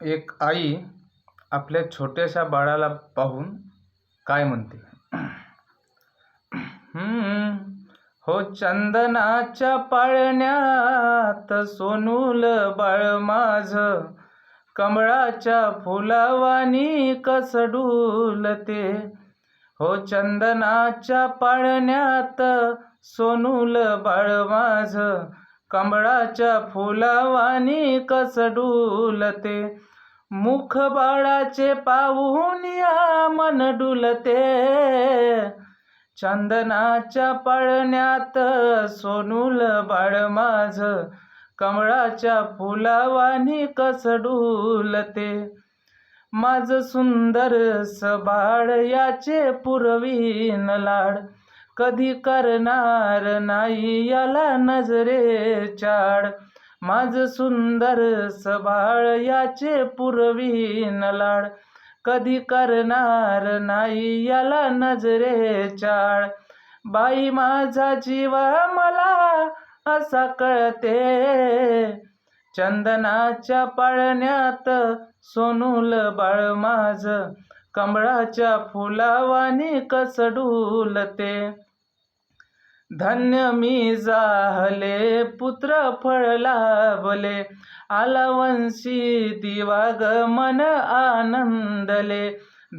एक आई आपल्या छोट्याशा बाळाला पाहून काय म्हणते? हो चंदनाच्या पाळण्यात सोनूल बाळ माझं, कमळाच्या फुलावानी कसडूलते. हो चंदनाच्या पाळण्यात सोनूल बाळ माझं, कमळाच्या फुलावानी कसडूलते. मुख बाळाचे पाहून या मन डुलते. चंदनाच्या पाळण्यात सोनूल बाळ माझं, कमळाच्या फुलावानी कसडूलते. माझं सुंदर बाळ याचे पुरवीन लाड, कधी करणार नाही याला नजरेच्या आड. माझं सुंदर बाळ याचे पुरवीन लाड, कधी करणार नाही याला नजरेच्या आड. बाई माझा जीवा मला असा कळते, चंदनाच्या पाळण्यात सोनूल बाळ माझं, कमळाच्या फुलावानी कसडूलते. धन्य मी झाले पुत्र फळ लाभले, आला वंशी दिवा ग मन आनंदले.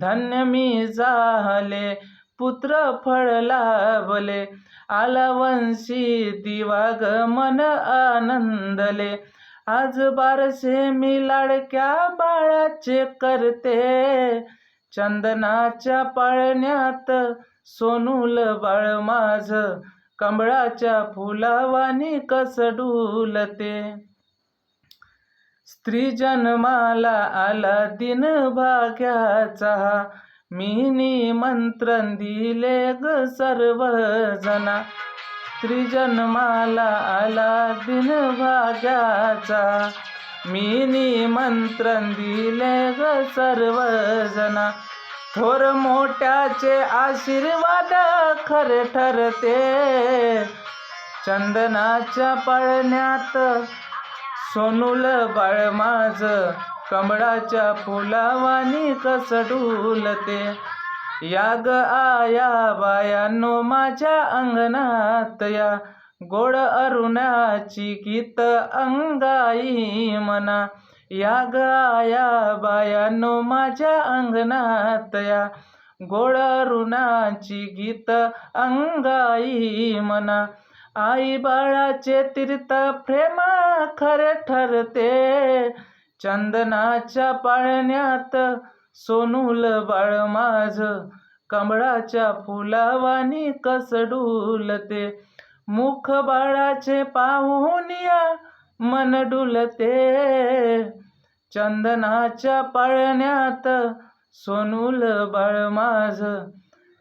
धन्य मी झाले पुत्र फळ लाभले, आला वंशी दिवा ग मन आनंदले. आज बारसे मी लाडक्या बाळाचे करते, चंदनाच्या पाळण्यात सोनूल बाळ माझं, कमळाच्या फुलावानी कसडूलते. स्त्री जन्माला आला दिन भाग्याचा, मी निमंत्रण दिले ग सर्वजना. स्त्री जन्माला आला दिन भाग्याचा, मी निमंत्रण दिले ग सर्वजना. थोर मोठ्याचे आशीर्वाद खरे ठरते, चंदनाच्या पाळण्यात सोनूल बाळ माझं, कमळाच्या फुलावानी कसडूलते. या ग आया बायांनो माझ्या अंगणात या, गोड अरुणाची गीत अंगाई मना. या ग आया बायांनो माझ्या अंगणात या, गोड अरुणाची गीत अंगाई मना. आई बाळाचे तीर्थ प्रेम खरे ठरते, चंदनाच्या पाळण्यात सोनूल बाळ माझं, कमळाच्या फुलावानी कसडूलते. मुख बाळाचे पाहून या मन डुलते, चंदनाच्या पाळण्यात सोनूल बाळ माझं,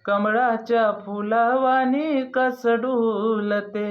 कमळाच्या फुलावानी कसडूलते.